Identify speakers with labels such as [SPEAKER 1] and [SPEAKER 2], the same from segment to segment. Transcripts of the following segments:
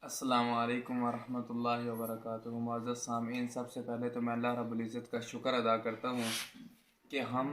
[SPEAKER 1] السلام علیکم ورحمۃ اللہ وبرکاتہ۔ معزز سامعین، سب سے پہلے تو میں اللہ رب العزت کا شکر ادا کرتا ہوں کہ ہم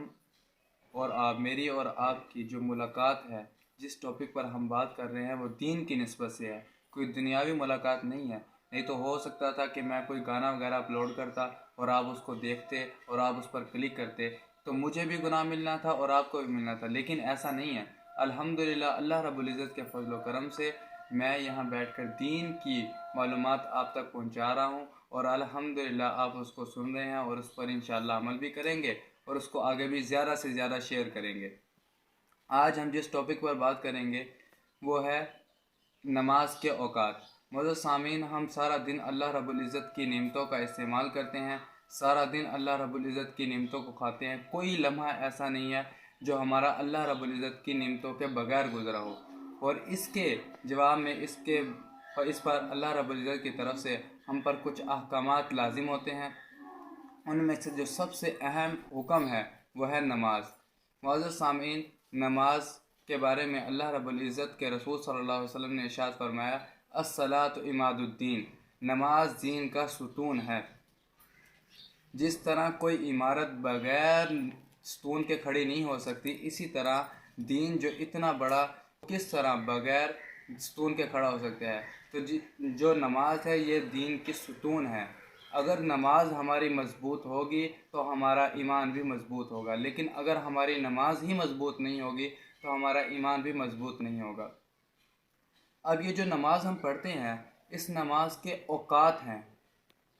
[SPEAKER 1] اور آپ، میری اور آپ کی جو ملاقات ہے، جس ٹاپک پر ہم بات کر رہے ہیں وہ دین کی نسبت سے ہے، کوئی دنیاوی ملاقات نہیں ہے۔ نہیں تو ہو سکتا تھا کہ میں کوئی گانا وغیرہ اپلوڈ کرتا اور آپ اس کو دیکھتے اور آپ اس پر کلک کرتے تو مجھے بھی گناہ ملنا تھا اور آپ کو بھی ملنا تھا، لیکن ایسا نہیں ہے۔ الحمدللہ اللہ رب العزت کے فضل و کرم سے میں یہاں بیٹھ کر دین کی معلومات آپ تک پہنچا رہا ہوں، اور الحمدللہ آپ اس کو سن رہے ہیں اور اس پر انشاءاللہ عمل بھی کریں گے اور اس کو آگے بھی زیادہ سے زیادہ شیئر کریں گے۔ آج ہم جس ٹاپک پر بات کریں گے وہ ہے نماز کے اوقات۔ معزز سامعین، ہم سارا دن اللہ رب العزت کی نعمتوں کا استعمال کرتے ہیں، سارا دن اللہ رب العزت کی نعمتوں کو کھاتے ہیں، کوئی لمحہ ایسا نہیں ہے جو ہمارا اللہ رب العزت کی نعمتوں کے بغیر گزرا ہو، اور اس کے جواب میں اس پر اللہ رب العزت کی طرف سے ہم پر کچھ احکامات لازم ہوتے ہیں۔ ان میں سے جو سب سے اہم حکم ہے وہ ہے نماز۔ معزز سامعین، نماز کے بارے میں اللہ رب العزت کے رسول صلی اللہ علیہ وسلم نے ارشاد فرمایا، الصلاۃ عماد الدین، نماز دین کا ستون ہے۔ جس طرح کوئی عمارت بغیر ستون کے کھڑی نہیں ہو سکتی، اسی طرح دین جو اتنا بڑا کس طرح بغیر ستون کے کھڑا ہو سکتا ہے۔ تو جو نماز ہے یہ دین کی ستون ہے۔ اگر نماز ہماری مضبوط ہوگی تو ہمارا ایمان بھی مضبوط ہوگا، لیکن اگر ہماری نماز ہی مضبوط نہیں ہوگی تو ہمارا ایمان بھی مضبوط نہیں ہوگا۔ اب یہ جو نماز ہم پڑھتے ہیں، اس نماز کے اوقات ہیں۔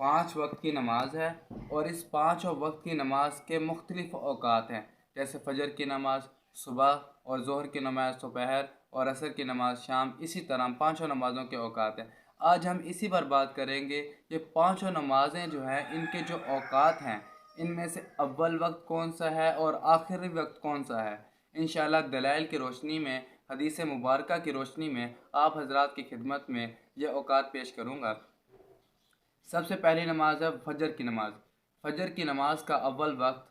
[SPEAKER 1] 5 وقت کی نماز ہے، اور اس 5 وقت کی نماز کے مختلف اوقات ہیں، جیسے فجر کی نماز صبح، اور ظہر کی نماز دوپہر، اور عصر کی نماز شام۔ اسی طرح 5 نمازوں کے اوقات ہیں۔ آج ہم اسی پر بات کریں گے۔ یہ 5 نمازیں جو ہیں، ان کے جو اوقات ہیں، ان میں سے اول وقت کون سا ہے اور آخری وقت کون سا ہے، انشاءاللہ دلائل کی روشنی میں، حدیث مبارکہ کی روشنی میں آپ حضرات کی خدمت میں یہ اوقات پیش کروں گا۔ سب سے پہلی نماز ہے فجر کی نماز۔ فجر کی نماز کا اول وقت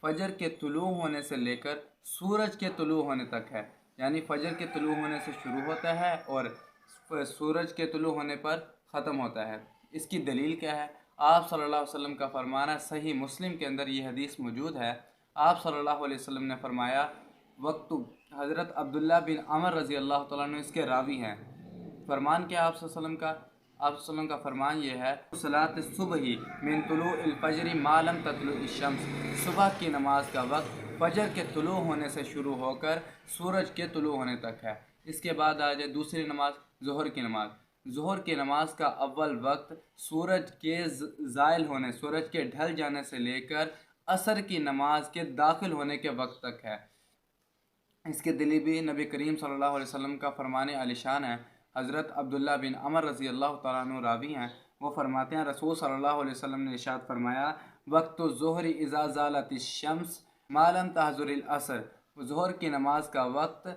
[SPEAKER 1] فجر کے طلوع ہونے سے لے کر سورج کے طلوع ہونے تک ہے، یعنی فجر کے طلوع ہونے سے شروع ہوتا ہے اور سورج کے طلوع ہونے پر ختم ہوتا ہے۔ اس کی دلیل کیا ہے؟ آپ صلی اللہ علیہ وسلم کا فرمانا، صحیح مسلم کے اندر یہ حدیث موجود ہے۔ آپ صلی اللہ علیہ وسلم نے فرمایا، وقت حضرت عبداللہ بن عمر رضی اللہ تعالیٰ عنہ اس کے راوی ہیں۔ فرمان کیا آپ صلی اللہ علیہ وسلم کا؟ آپ صلی اللہ علیہ وسلم کا فرمان یہ ہے، صلاۃ الصبح من طلوع الفجر ما لم تطلع الشمس، صبح کی نماز کا وقت فجر کے طلوع ہونے سے شروع ہو کر سورج کے طلوع ہونے تک ہے۔ اس کے بعد آ جائے دوسری نماز، ظہر کی نماز۔ ظہر کی نماز کا اول وقت سورج کے زائل ہونے، سورج کے ڈھل جانے سے لے کر عصر کی نماز کے داخل ہونے کے وقت تک ہے۔ اس کے دلیل بھی نبی کریم صلی اللہ علیہ وسلم کا فرمان عالی شان ہے۔ حضرت عبداللہ بن عمر رضی اللہ تعالیٰ عنہ راوی ہیں، وہ فرماتے ہیں، رسول صلی اللہ علیہ وسلم نے ارشاد فرمایا، وقت الظہر اذا زالت الشمس ما لم تحضر العصر، ظہر کی نماز کا وقت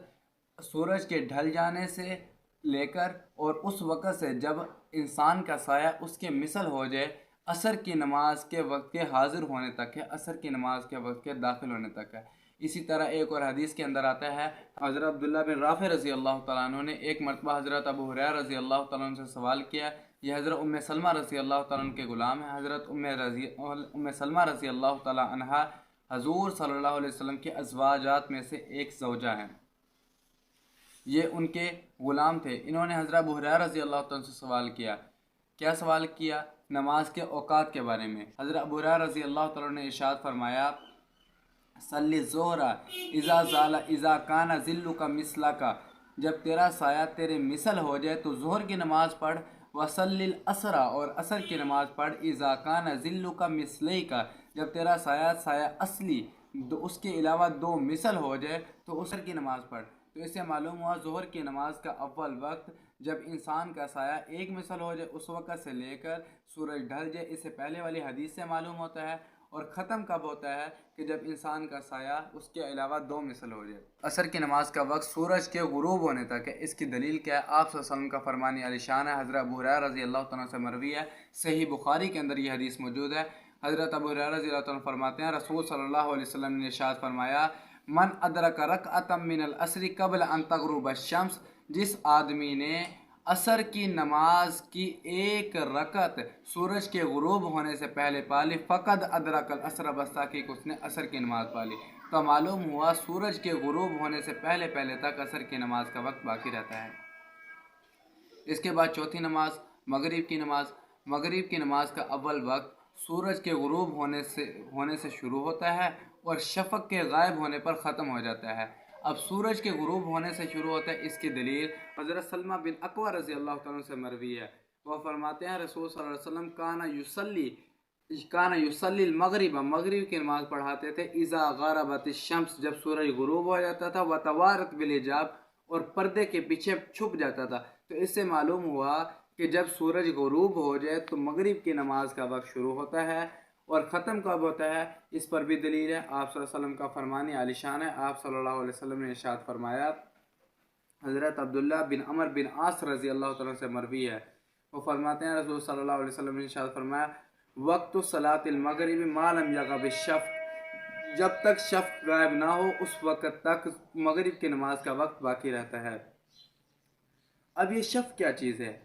[SPEAKER 1] سورج کے ڈھل جانے سے لے کر اور اس وقت سے جب انسان کا سایہ اس کے مثل ہو جائے، عصر کی نماز کے وقت کے حاضر ہونے تک ہے، عصر کی نماز کے وقت کے داخل ہونے تک ہے۔ اسی طرح ایک اور حدیث کے اندر آتا ہے، حضرت عبداللہ بن رافع رضی اللہ تعالیٰ عنہ نے ایک مرتبہ حضرت ابو ہریرہ رضی اللہ تعالیٰ عنہ سے سوال کیا۔ یہ حضرت ام سلمہ رضی اللہ تعالیٰ عنہ کے غلام ہیں۔ حضرت ام سلمہ رضی اللہ تعالیٰ عنہ حضور صلی اللہ علیہ وسلم کے ازواجات میں سے ایک زوجہ ہیں، یہ ان کے غلام تھے۔ انہوں نے حضرت ابو ہریرہ رضی اللہ تعالیٰ عنہ سے سوال کیا۔ کیا سوال کیا؟ نماز کے اوقات کے بارے میں۔ حضرت ابو ہریرہ رضی اللہ تعالیٰ عنہ نے ارشاد فرمایا، صلی الظہر اذا زال اذا کان ظلک مثلک، جب تیرا سایہ تیرے مثل ہو جائے تو ظہر کی نماز پڑھ، وصلی العصر، اور عصر کی نماز پڑھ، اذا کان ظلک مثلیک، جب تیرا سایہ اصلی اس کے علاوہ 2 مثل ہو جائے تو عصر کی نماز پڑھ۔ تو اس سے معلوم ہوا ظہر کی نماز کا اول وقت جب انسان کا سایہ 1 مثل ہو جائے اس وقت سے لے کر سورج ڈھل جائے، اس سے پہلے والی حدیث سے معلوم ہوتا ہے، اور ختم کب ہوتا ہے کہ جب انسان کا سایہ اس کے علاوہ 2 مثل ہو جائے۔ عصر کی نماز کا وقت سورج کے غروب ہونے تک ہے۔ اس کی دلیل کیا ہے؟ آپ صلی اللہ علیہ وسلم کا فرمان عالی شان ہے، حضرت ابو ہریرہ رضی اللہ تعالیٰ سے مروی ہے، صحیح بخاری کے اندر یہ حدیث موجود ہے۔ حضرت ابو ہریرہ رضی اللہ تعالیٰ فرماتے ہیں، رسول صلی اللہ علیہ وسلم نے ارشاد فرمایا، من ادرک رکعۃ من العصر قبل ان تغرب الشمس، جس آدمی نے عصر کی نماز کی ایک رکعت سورج کے غروب ہونے سے پہلے پالی، فقد ادرک العصر، بس تحقیق اس نے عصر کی نماز پالی۔ تو معلوم ہوا سورج کے غروب ہونے سے پہلے پہلے تک عصر کی نماز کا وقت باقی رہتا ہے۔ اس کے بعد چوتھی نماز مغرب کی نماز۔ مغرب کی نماز کا اول وقت سورج کے غروب ہونے سے شروع ہوتا ہے اور شفق کے غائب ہونے پر ختم ہو جاتا ہے۔ اب سورج کے غروب ہونے سے شروع ہوتا ہے، اس کی دلیل حضرت سلمہ بن اکوع رضی اللہ تعالیٰ عنہ سے مروی ہے۔ وہ فرماتے ہیں رسول صلی اللہ علیہ وسلم کانا یصلی المغرب، مغرب کی نماز پڑھاتے تھے، اذا غربت الشمس، جب سورج غروب ہو جاتا تھا، وتوارت بالحجاب، اور پردے کے پیچھے چھپ جاتا تھا۔ تو اس سے معلوم ہوا کہ جب سورج غروب ہو جائے تو مغرب کی نماز کا وقت شروع ہوتا ہے اور ختم کب ہوتا ہے، اس پر بھی دلیل ہے۔ آپ صلی اللہ علیہ وسلم کا فرمان عالی شان ہے۔ آپ صلی اللہ علیہ وسلم نے ارشاد فرمایا، حضرت عبداللہ بن عمر بن عاص رضی اللہ تعالیٰ سے مروی ہے، وہ فرماتے ہیں رسول صلی اللہ علیہ وسلم نے ارشاد فرمایا، وقت صلاۃ المغرب ما لم یغب الشفق، جب تک شفق غائب نہ ہو اس وقت تک مغرب کی نماز کا وقت باقی رہتا ہے۔ اب یہ شفق کیا چیز ہے،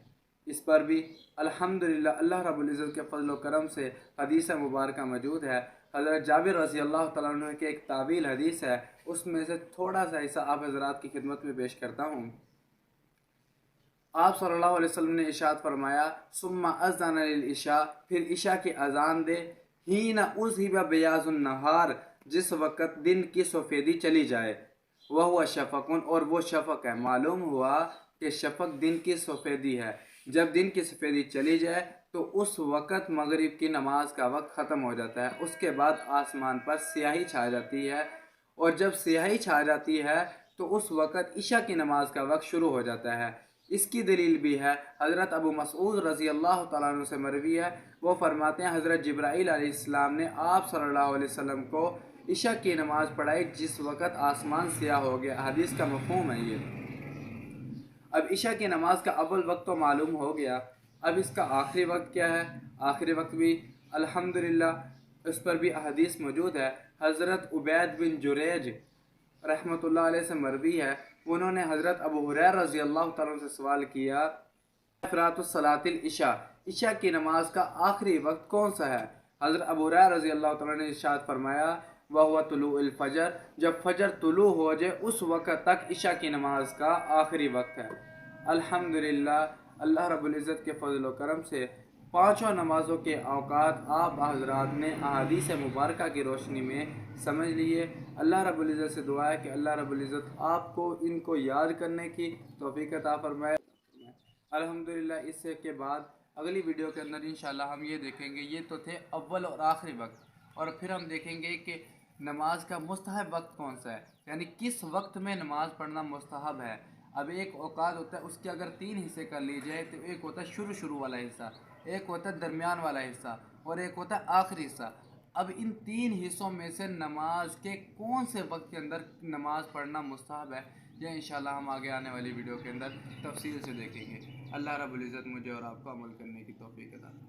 [SPEAKER 1] اس پر بھی الحمدللہ اللہ رب العزت کے فضل و کرم سے حدیث مبارکہ موجود ہے۔ حضرت جابر رضی اللہ تعالیٰ عنہ کی ایک طویل حدیث ہے، اس میں سے تھوڑا سا حصہ آپ حضرات کی خدمت میں پیش کرتا ہوں۔ آپ صلی اللہ علیہ وسلم نے ارشاد فرمایا، ثم اذن للعشاء، پھر عشاء کی اذان دے، حین اذھب بیاض النہار، جس وقت دن کی سفیدی چلی جائے، وہو شفق، اور وہ شفق ہے۔ معلوم ہوا کہ شفق دن کی سفیدی ہے۔ جب دن کی سفیدی چلی جائے تو اس وقت مغرب کی نماز کا وقت ختم ہو جاتا ہے۔ اس کے بعد آسمان پر سیاہی چھا جاتی ہے، اور جب سیاہی چھا جاتی ہے تو اس وقت عشاء کی نماز کا وقت شروع ہو جاتا ہے۔ اس کی دلیل بھی ہے، حضرت ابو مسعود رضی اللہ تعالیٰ عنہ سے مروی ہے، وہ فرماتے ہیں حضرت جبرائیل علیہ السلام نے آپ صلی اللہ علیہ وسلم کو عشاء کی نماز پڑھائی جس وقت آسمان سیاہ ہو گیا۔ حدیث کا مفہوم ہے یہ۔ اب عشاء کی نماز کا اول وقت تو معلوم ہو گیا، اب اس کا آخری وقت کیا ہے؟ آخری وقت بھی الحمدللہ اس پر بھی احادیث موجود ہے۔ حضرت عبید بن جریج رحمۃ اللہ علیہ سے مروی ہے، انہوں نے حضرت ابو ہریرہ رضی اللہ تعالیٰ سے سوال کیا، افراط الصلاۃ العشاء، عشاء کی نماز کا آخری وقت کون سا ہے؟ حضرت ابو ہریرہ رضی اللہ تعالیٰ نے ارشاد فرمایا، وَهُوَ طُلُوعُ الْفَجْرِ، جب فجر طلوع ہو جائے اس وقت تک عشاء کی نماز کا آخری وقت ہے۔ الحمدللہ اللہ رب العزت کے فضل و کرم سے پانچوں نمازوں کے اوقات آپ حضرات نے احادیث مبارکہ کی روشنی میں سمجھ لیے۔ اللہ رب العزت سے دعا ہے کہ اللہ رب العزت آپ کو ان کو یاد کرنے کی توفیق عطا فرمائے۔ الحمدللہ اس سے کے بعد اگلی ویڈیو کے اندر انشاءاللہ ہم یہ دیکھیں گے، یہ تو تھے اول اور آخری وقت، اور پھر ہم دیکھیں گے کہ نماز کا مستحب وقت کون سا ہے، یعنی کس وقت میں نماز پڑھنا مستحب ہے۔ اب ایک اوقات ہوتا ہے، اس کے اگر تین حصے کر لی جائے تو ایک ہوتا ہے شروع والا حصہ، ایک ہوتا ہے درمیان والا حصہ، اور ایک ہوتا ہے آخری حصہ۔ اب ان تین حصوں میں سے نماز کے کون سے وقت کے اندر نماز پڑھنا مستحب ہے، یہ انشاءاللہ ہم آگے آنے والی ویڈیو کے اندر تفصیل سے دیکھیں گے۔ اللہ رب العزت مجھے اور آپ کو عمل کرنے کی توفیق عطا فرمائے۔